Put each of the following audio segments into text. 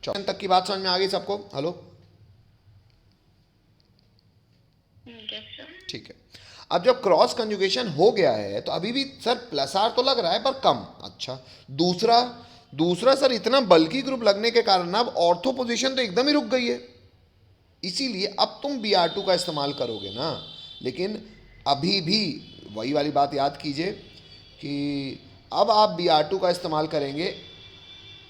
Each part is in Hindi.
14 तक की बात समझ में आ गई सबको? हेलो, ठीक है। अब जब क्रॉस कंजुगेशन हो गया है तो अभी भी सर प्लस आर तो लग रहा है पर कम। अच्छा, दूसरा दूसरा सर इतना बल्कि ग्रुप लगने के कारण अब ऑर्थो पोजीशन तो एकदम ही रुक गई है, इसीलिए अब तुम Br2 का इस्तेमाल करोगे ना। लेकिन अभी भी वही वाली बात याद कीजिए कि अब आप Br2 का इस्तेमाल करेंगे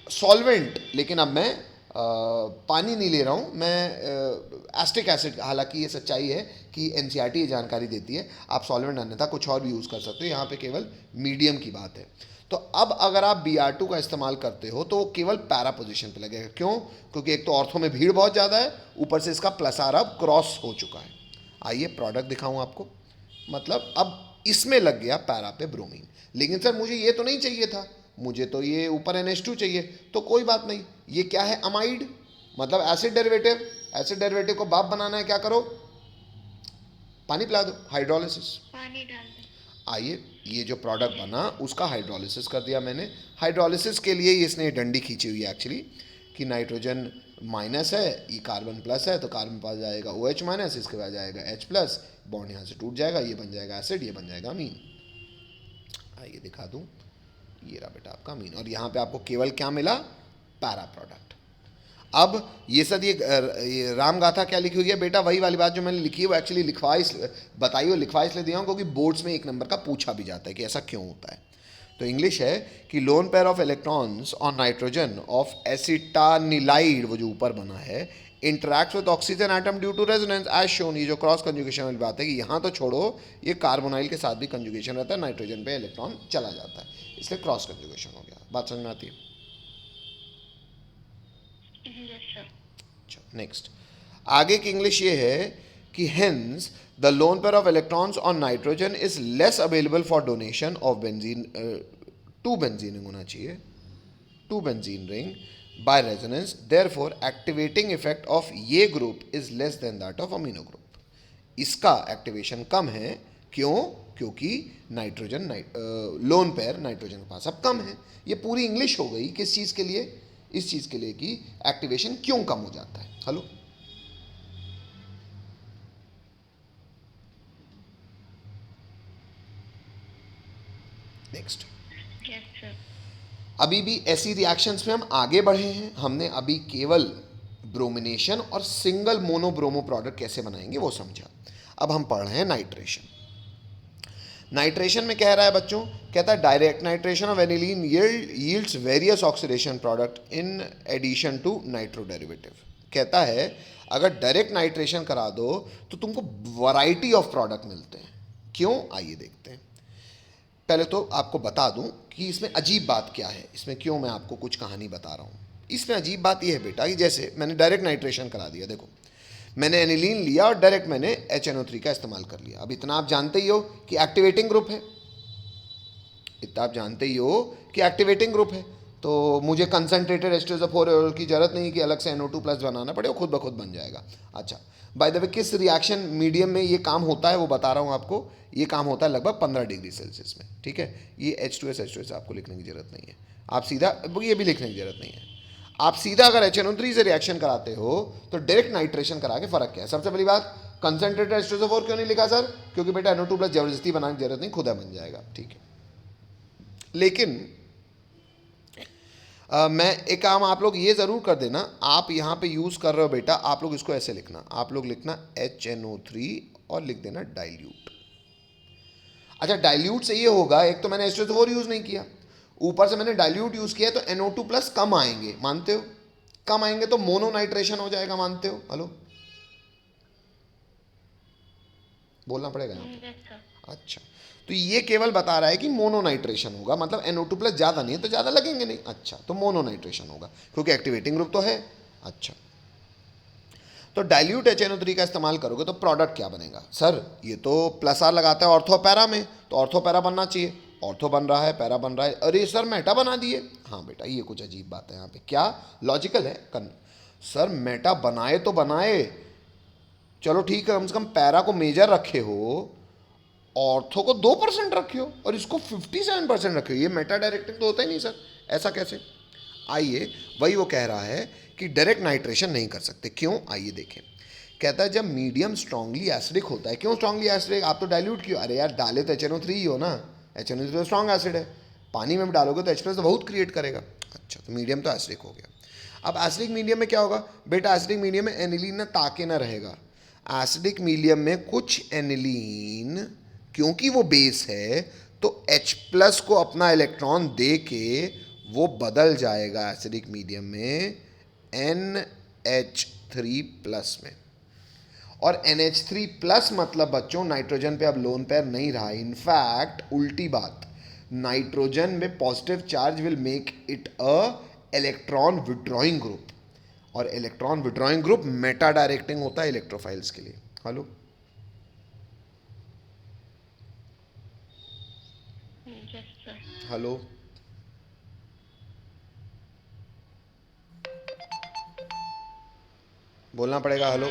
सॉल्वेंट, लेकिन अब मैं पानी नहीं ले रहा हूँ, मैं एस्टिक एसिड। हालांकि ये सच्चाई है कि एनसीईआरटी ये जानकारी देती है आप सॉल्वेंट अन्यथा कुछ और भी यूज़ कर सकते हो, यहाँ पे केवल मीडियम की बात है। तो अब अगर आप Br2 का इस्तेमाल करते हो तो वो केवल पैरा पोजीशन पे लगेगा। क्यों? क्योंकि एक तो ऑर्थो में भीड़ बहुत ज़्यादा है, ऊपर से इसका प्लस आर अब क्रॉस हो चुका है। आइए प्रोडक्ट दिखाऊँ आपको। मतलब अब इसमें लग गया पैरा पे ब्रोमीन। लेकिन सर मुझे ये तो नहीं चाहिए था, मुझे तो ये ऊपर NH2 चाहिए। तो कोई बात नहीं, ये क्या है? अमाइड, मतलब एसिड डेरिवेटिव। एसिड डेरिवेटिव को बाप बनाना है, क्या करो? पानी पिला दो, हाइड्रोलिसिस। पानी डाल दो। आइए, ये जो प्रोडक्ट बना उसका हाइड्रोलिसिस कर दिया मैंने। हाइड्रोलिसिस के लिए इसने डंडी खींची हुई है एक्चुअली कि नाइट्रोजन माइनस है, ये कार्बन प्लस है, तो कार्बन पास जाएगा OH माइनस, इसके बाद जाएगा H प्लस, बॉन्ड यहाँ से टूट जाएगा, ये बन जाएगा एसिड, ये बन जाएगा अमीन। आइए दिखा दूँ, ये रहा बेटा आपका अमीन, और यहाँ पे आपको केवल क्या मिला? Para product. अब ये सर ये राम गाथा क्या लिखी हुई है बेटा? वही वाली बात जो मैंने लिखी है वो एक्चुअली बताई हो, लिखवा इसलिए दिया हूँ क्योंकि बोर्ड्स में 1 नंबर का पूछा भी जाता है कि ऐसा क्यों होता है। तो इंग्लिश है कि lone pair of electrons on nitrogen of acetanilide, वो जो ऊपर बना है, interact with oxygen atom due to resonance as shown. ये जो क्रॉस कंजुगेशन वाली बात है कि यहाँ तो छोड़ो, ये कार्बोनाइल के साथ भी कंजुगेशन रहता है, नाइट्रोजन पे इलेक्ट्रॉन चला जाता है, इसलिए क्रॉस कंजुगेशन हो गया। बात समझ में आती है? नेक्स्ट, आगे की इंग्लिश ये है कि hence the lone pair of electrons on nitrogen is less available for donation of benzene, to benzene होना चाहिए, to benzene ring by resonance, therefore activating effect of ये group is less than that of amino group. इसका एक्टिवेशन कम है। क्यों? क्योंकि नाइट्रोजन लोन पेयर नाइट्रोजन के पास अब कम है। ये पूरी इंग्लिश हो गई किस चीज़ के लिए? इस चीज़ के लिए कि एक्टिवेशन क्यों कम हो जाता है। Hello, next. अभी भी ऐसी रिएक्शंस में हम आगे बढ़े हैं, हमने अभी केवल ब्रोमिनेशन और सिंगल मोनोब्रोमो प्रोडक्ट कैसे बनाएंगे वो समझा। अब हम पढ़ रहे हैं नाइट्रेशन। नाइट्रेशन में कह रहा है बच्चों, कहता है direct nitration of aniline yields various oxidation product in addition to nitro derivative. कहता है अगर डायरेक्ट नाइट्रेशन करा दो तो तुमको वैरायटी ऑफ प्रोडक्ट मिलते हैं। क्यों? आइए देखते हैं। पहले तो आपको बता दूं कि इसमें अजीब बात क्या है, इसमें क्यों मैं आपको कुछ कहानी बता रहा हूँ। इसमें अजीब बात यह है बेटा कि जैसे मैंने डायरेक्ट नाइट्रेशन करा दिया, देखो मैंने एनिलीन लिया और डायरेक्ट मैंने HNO3 का इस्तेमाल कर लिया। अब इतना आप जानते ही हो कि एक्टिवेटिंग ग्रुप है, इतना आप जानते ही हो कि एक्टिवेटिंग ग्रुप है, तो मुझे कंसनट्रेटेड H2SO4 की जरूरत नहीं कि अलग से NO2 प्लस बनाना पड़े, वो खुद ब खुद बन जाएगा। अच्छा, बाय द वे किस रिएक्शन मीडियम में ये काम होता है वो बता रहा हूँ आपको। ये काम होता है लगभग 15 डिग्री सेल्सियस में, ठीक है। ये H2S आपको लिखने की जरूरत नहीं है, आप सीधा ये भी लिखने की जरूरत नहीं है। आप सीधा अगर HNO3 से रिएक्शन कराते हो तो डायरेक्ट नाइट्रेशन करा के फर्क क्या है? सबसे पहली बात, कंसनट्रेटेड H2SO4 क्यों नहीं लिखा सर? क्योंकि बेटा NO2 प्लस जबरदस्ती बनाने की जरूरत नहीं, खुद बन जाएगा, ठीक है। लेकिन मैं एक काम आप लोग ये ज़रूर कर देना, आप यहाँ पे यूज़ कर रहे हो बेटा, आप लोग इसको ऐसे लिखना, आप लोग लिखना HNO3 और लिख देना डाइल्यूट। अच्छा, डाइल्यूट से ये होगा, एक तो मैंने H2SO4 यूज़ नहीं किया, ऊपर से मैंने डाइल्यूट यूज़ किया तो NO2 प्लस कम आएंगे, मानते हो? कम आएंगे तो मोनोनाइट्रेशन हो जाएगा, मानते हो? हेलो, बोलना पड़ेगा यहाँ पे। अच्छा, तो ये केवल बता रहा है कि मोनोनाइट्रेशन होगा, मतलब NO2 प्लस ज़्यादा नहीं है तो ज़्यादा लगेंगे नहीं। अच्छा, तो मोनोनाइट्रेशन होगा क्योंकि एक्टिवेटिंग ग्रुप तो है। अच्छा, तो डाइल्यूट HNO3 का इस्तेमाल करोगे तो प्रोडक्ट क्या बनेगा? सर ये तो प्लस आर लगाता है ऑर्थो पैरा में, तो ऑर्थो पैरा बनना चाहिए, ऑर्थो बन रहा है, पैरा बन रहा है, अरे सर मेटा बना दिए। हाँ बेटा, ये कुछ अजीब बात है यहाँ पे, क्या लॉजिकल है? सर मेटा बनाए तो बनाए, चलो ठीक है, कम से कम पैरा को मेजर रखे हो, ऑर्थो को 2% रखे हो और इसको 57% रखे हो, ये मेटा डायरेक्टिंग तो होता ही नहीं सर, ऐसा कैसे? आइए, वही वो कह रहा है कि डायरेक्ट नाइट्रेशन नहीं कर सकते। क्यों? आइए देखें। कहता है जब मीडियम स्ट्रांगली एसिडिक होता है। क्यों स्ट्रांगली एसिडिक? आप तो डाइल्यूट क्यों? अरे यार डाले तो HNO3 ही हो ना, HNO3 तो स्ट्रांग एसिड है, पानी में भी डालोगे तो H+ तो बहुत क्रिएट करेगा। अच्छा, तो मीडियम तो एसिडिक हो गया। अब एसिडिक मीडियम में क्या होगा बेटा? एसिडिक मीडियम में एनिलीन ना ताके ना रहेगा। एसिडिक मीडियम में कुछ एनिलीन, क्योंकि वो बेस है तो H+ को अपना इलेक्ट्रॉन दे के वो बदल जाएगा एसिडिक मीडियम में NH3+ में। और NH3+ मतलब बच्चों नाइट्रोजन पे अब लोन पेयर नहीं रहा। इनफैक्ट उल्टी बात, नाइट्रोजन में positive charge will make it a electron withdrawing group, और electron withdrawing group meta directing होता है इलेक्ट्रोफाइल्स के लिए। हेलो, हेलो, बोलना पड़ेगा हेलो।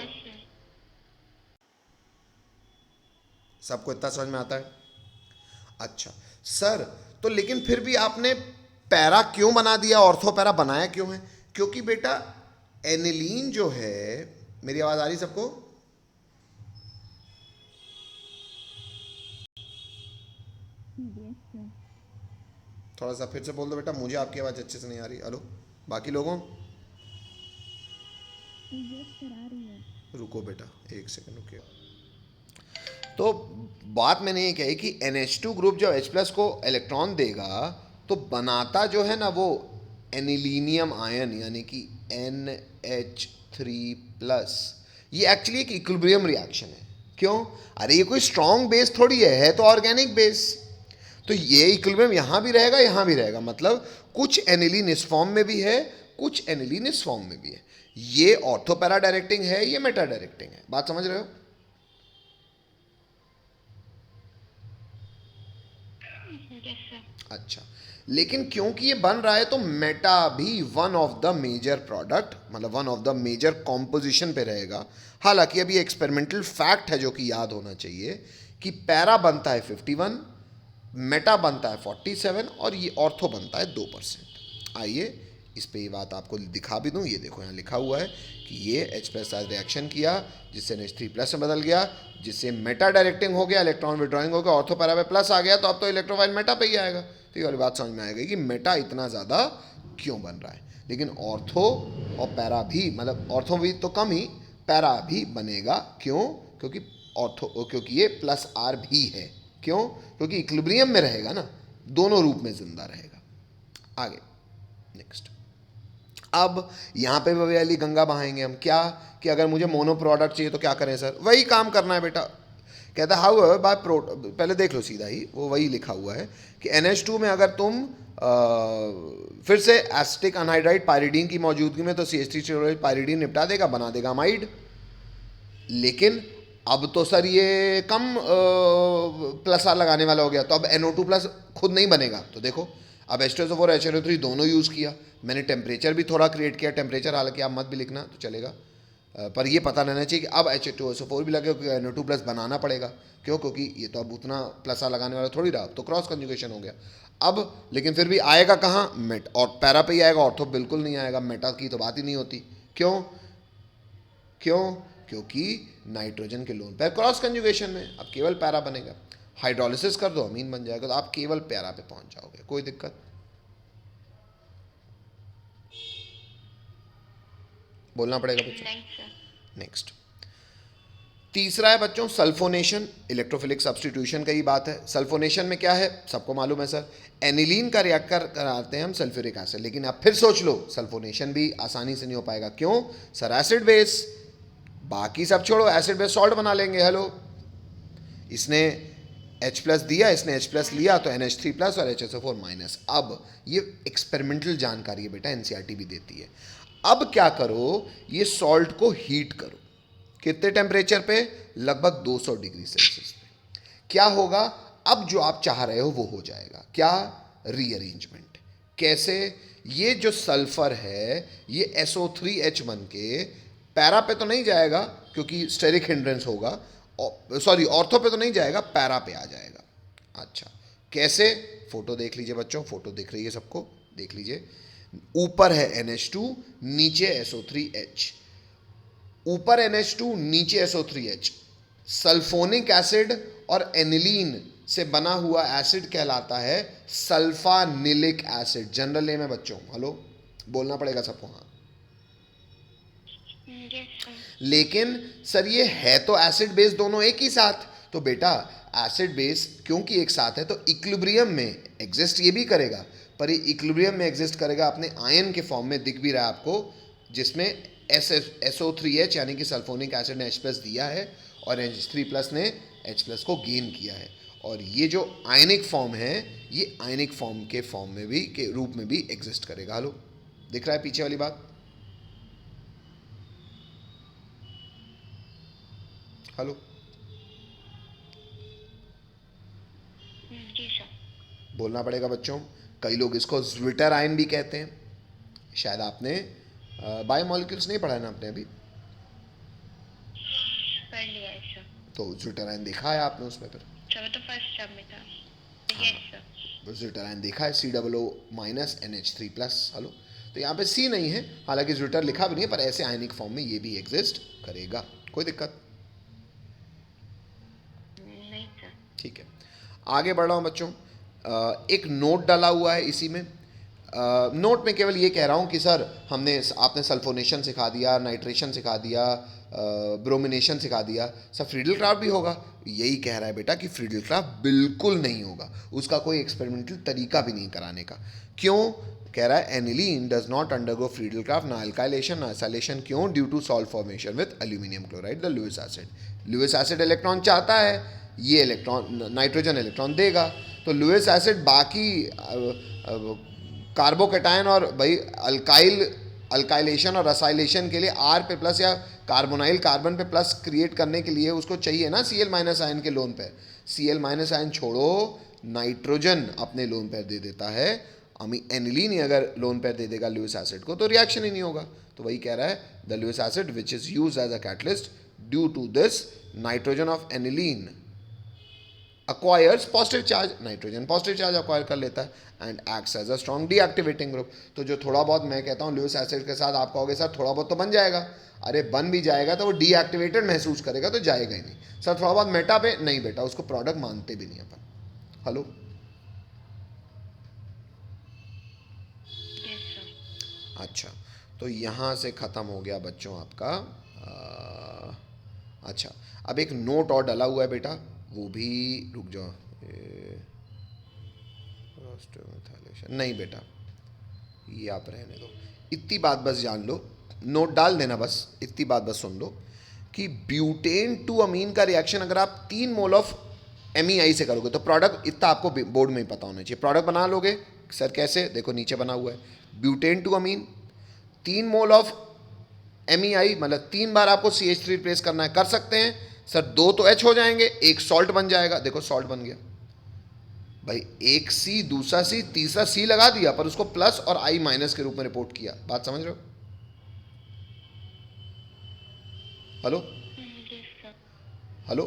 सबको इतना समझ में आता है? अच्छा सर, तो लेकिन फिर भी आपने पैरा क्यों बना दिया, ऑर्थो पैरा बनाया क्यों है? क्योंकि बेटा एनिलीन जो है, मेरी आवाज आ रही सबको? थोड़ा सा फिर से बोल दो बेटा, मुझे आपकी आवाज अच्छे से नहीं आ रही। हेलो, बाकी लोगों? रुको बेटा, एक सेकंड रुकिए। तो बात मैंने ये कही कि NH2 ग्रुप जब H+ को इलेक्ट्रॉन देगा तो बनाता जो है ना वो एनिलीनियम आयन, यानी कि NH3+। ये एक्चुअली एक इक्विलिब्रियम रिएक्शन है। क्यों? अरे ये कोई स्ट्रॉन्ग बेस थोड़ी है तो ऑर्गेनिक बेस। तो ये इक्विलिब्रियम यहाँ भी रहेगा, यहाँ भी रहेगा, मतलब कुछ एनिलीन इस फॉर्म में भी है, कुछ एनिलीन इस फॉर्म में भी है। ये ऑर्थो पैरा डायरेक्टिंग है, ये मेटा डायरेक्टिंग है। बात समझ रहे हो? अच्छा, लेकिन क्योंकि ये बन रहा है तो मेटा भी one of the major product, मतलब one of the major composition पे रहेगा। हालांकि अभी एक्सपेरिमेंटल फैक्ट है जो कि याद होना चाहिए कि पैरा बनता है 51, मेटा बनता है 47 और ये ऑर्थो बनता है 2%। आइए इस पे ये बात आपको दिखा भी दूं। ये देखो यहाँ लिखा हुआ है कि ये H+ साथ रिएक्शन किया जिससे NH3+ में बदल गया, जिससे मेटा डायरेक्टिंग हो गया, इलेक्ट्रॉन विड्रॉइंग हो गया, ऑर्थो पैरा पे प्लस आ गया, तो अब तो इलेक्ट्रोफाइल मेटा पे ही आएगा। तो ये वाली बात समझ में आएगी कि मेटा इतना ज़्यादा क्यों बन रहा है। लेकिन ऑर्थो और पैरा भी, मतलब ऑर्थो भी तो कम ही, पैरा भी बनेगा। क्यों? क्योंकि ऑर्थो, क्योंकि ये +R भी है। क्यों? क्योंकि इक्विलिब्रियम में रहेगा ना, दोनों रूप में जिंदा रहेगा। आगे नेक्स्ट। अब यहाँ पे वाली गंगा बहाएंगे हम। क्या कि अगर मुझे मोनो प्रोडक्ट चाहिए तो क्या करें सर? वही काम करना है बेटा। कहता है हाउ बाय पहले देख लो सीधा ही, वो वही लिखा हुआ है कि NH2 में अगर तुम फिर से एसिटिक अनहाइड्राइड पायरिडीन की मौजूदगी में तो CH3 पायरिडीन निपटा देगा, बना देगा अमाइड। लेकिन अब तो सर ये कम +R लगाने वाला हो गया, तो अब NO2+ खुद नहीं बनेगा। तो देखो अब H2SO4 HNO3 दोनों यूज़ किया मैंने, टेम्परेचर भी थोड़ा क्रिएट किया। टेम्परेचर हालांकि आप मत भी लिखना तो चलेगा, पर ये पता रहना चाहिए कि अब H2SO4 भी लगे, क्योंकि NO2+ बनाना पड़ेगा। क्यों? क्योंकि ये तो अब उतना +R लगाने वाला थोड़ी रहा, तो क्रॉस कंजुगेशन हो गया। अब लेकिन फिर भी आएगा कहाँ? मेट और पैरा पे ही आएगा, ऑर्थो बिल्कुल नहीं आएगा। मेटा की तो बात ही नहीं होती। क्यों? क्यों? क्योंकि नाइट्रोजन के लोन पैर क्रॉस कंजुगेशन में अब केवल पैरा बनेगा। हाइड्रोलिसिस कर दो अमीन बन जाएगा, तो आप केवल पैरा पे पहुंच जाओगे, कोई दिक्कत? बोलना पड़ेगा बच्चों। नेक्स्ट तीसरा है बच्चों सल्फोनेशन, इलेक्ट्रोफिलिक सब्सटीट्यूशन का ही बात है। सल्फोनेशन में क्या है सबको मालूम है सर, एनिलीन का रिएक्टर कराते हैं हम सल्फ्यूरिक एसिड। लेकिन आप फिर सोच लो सल्फोनेशन भी आसानी से नहीं हो पाएगा। क्यों सर? एसिड बेस, बाकी सब छोड़ो, एसिड बेस सॉल्ट बना लेंगे। हेलो, इसने H+ दिया, इसने H+ लिया, तो NH3+ और HSO4-। अब ये एक्सपेरिमेंटल जानकारी है बेटा, NCERT भी देती है। अब क्या करो, ये सॉल्ट को हीट करो। कितने टेम्परेचर पे? लगभग 200 डिग्री सेल्सियस पे। क्या होगा? अब जो आप चाह रहे हो वो हो जाएगा। क्या? रीअरेंजमेंट। कैसे? ये जो सल्फर है ये SO3H बन के पैरा पे तो नहीं जाएगा क्योंकि स्टेरिक हिंड्रेंस होगा, सॉरी ऑर्थो पे तो नहीं जाएगा, पैरा पे आ जाएगा। अच्छा कैसे? फोटो देख लीजिए बच्चों, फोटो दिख रही है सबको, देख लीजिए। ऊपर है NH2, नीचे SO3H, ऊपर NH2 नीचे SO3H। सल्फोनिक एसिड और एनिलीन से बना हुआ एसिड कहलाता है सल्फानिलिक एसिड। जनरल नेम है बच्चों, हेलो बोलना पड़ेगा सबको, हाँ। लेकिन सर ये है तो एसिड बेस दोनों एक ही साथ, तो बेटा एसिड बेस क्योंकि एक साथ है तो इक्विलिब्रियम में एग्जिस्ट ये भी करेगा, पर ये इक्विलिब्रियम में एग्जिस्ट करेगा अपने आयन के फॉर्म में, दिख भी रहा है आपको, जिसमें SO3H यानी कि सल्फोनिक एसिड ने H+ दिया है और H3+ ने H+ को गेन किया है। और ये जो आयनिक फॉर्म है ये आयनिक फॉर्म के फॉर्म में भी के रूप में भी एग्जिस्ट करेगा। हेलो दिख रहा है पीछे वाली बात? हेलो बोलना पड़ेगा बच्चों। कई लोग इसको ज्विटर आयन भी कहते हैं, शायद आपने बायोमोलिक्यूल्स नहीं पढ़ा है ना आपने अभी, पढ़ लिया है सर। तो ज्विटर आयन देखा है आपने उसमें फिर? सर तो फर्स्ट टर्म में था। Yes sir. ज्विटर आयन देखा है, COO-NH3+। हेलो तो यहाँ पे C नहीं है, हालांकि ज्विटर लिखा भी नहीं है, पर ऐसे आयनिक फॉर्म में ये भी एग्जिस्ट करेगा, कोई दिक्कत नहीं सर। ठीक है। आगे बढ़ रहा हूँ बच्चों, एक नोट डाला हुआ है इसी में। नोट में केवल ये कह रहा हूँ कि सर आपने सल्फोनेशन सिखा दिया, नाइट्रेशन सिखा दिया, ब्रोमिनेशन सिखा दिया, सर फ्रीडल क्राफ्ट भी होगा? यही कह रहा है बेटा कि फ्रीडल क्राफ्ट बिल्कुल नहीं होगा, उसका कोई एक्सपेरिमेंटल तरीका भी नहीं कराने का। क्यों कह रहा है? Aniline does not undergo Friedel Craft, ना अल्काइलेशन ना एसाइलेशन। क्यों? Due to salt formation with aluminium chloride the Lewis acid. Lewis acid electron चाहता है, ये इलेक्ट्रॉन नाइट्रोजन इलेक्ट्रॉन देगा, तो लुइस एसिड बाकी कार्बोकेटायन और भाई अल्काइलेशन और असाइलेशन के लिए R पे प्लस या कार्बोनाइल कार्बन पे प्लस क्रिएट करने के लिए उसको चाहिए ना Cl- आयन के लोन पे। Cl- आयन छोड़ो, नाइट्रोजन अपने लोन पर दे देता है, एनिलीन ही अगर लोन पर दे देगा लुइस एसिड को तो रिएक्शन ही नहीं होगा। तो वही कह रहा है the Lewis acid which is use as a catalyst due to this nitrogen of aniline acquires positive charge, nitrogen positive charge acquire कर लेता है and acts as a strong deactivating group. तो जो थोड़ा बहुत मैं कहता हूँ लुइस एसिड के साथ, आप कहोगे सर थोड़ा बहुत तो बन जाएगा, अरे बन भी जाएगा तो वो डीएक्टिवेटेड महसूस करेगा तो जाएगा ही नहीं। सर थोड़ा बहुत मेटा पे नहीं बेटा, उसको प्रोडक्ट मानते भी नहीं अपन। Hello yes sir. अच्छा, तो यहाँ से ख़त्म हो गया बच्चों आपका अच्छा, अब एक नोट और डला हुआ है बेटा, वो भी रुक जाओ, नहीं बेटा ये आप रहने दो, इतनी बात बस जान लो, नोट डाल देना बस, इतनी बात बस सुन लो कि ब्यूटेन टू अमीन का रिएक्शन अगर आप 3 मोल ऑफ MEI से करोगे तो प्रोडक्ट, इतना आपको बोर्ड में ही पता होना चाहिए, प्रोडक्ट बना लोगे। सर कैसे? देखो नीचे बना हुआ है, butane two amine 3 mole of MEI, मतलब 3 बार आपको CH3 रिप्लेस करना है, कर सकते हैं सर, 2 तो H हो जाएंगे, एक सॉल्ट बन जाएगा, देखो सॉल्ट बन गया भाई, एक C दूसरा C तीसरा C लगा दिया, पर उसको प्लस और I- के रूप में रिपोर्ट किया। बात समझ रहे हो? Hello yes sir. हेलो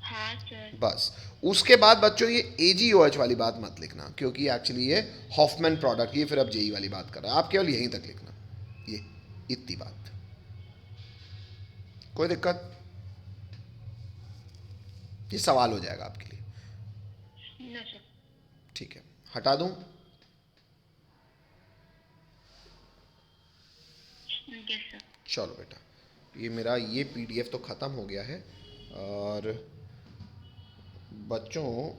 हाँ सर। बस उसके बाद बच्चों ये AgOH वाली बात मत लिखना, क्योंकि एक्चुअली ये हॉफमैन प्रोडक्ट, ये फिर अब जेई वाली बात कर रहा है, आप केवल यहीं तक लिखना, ये इतनी बात, कोई दिक्कत? ये सवाल हो जाएगा आपके लिए, नो सर। ठीक है, हटा दूं? Yes sir. चलो बेटा, ये मेरा ये PDF तो ख़त्म हो गया है, और बच्चों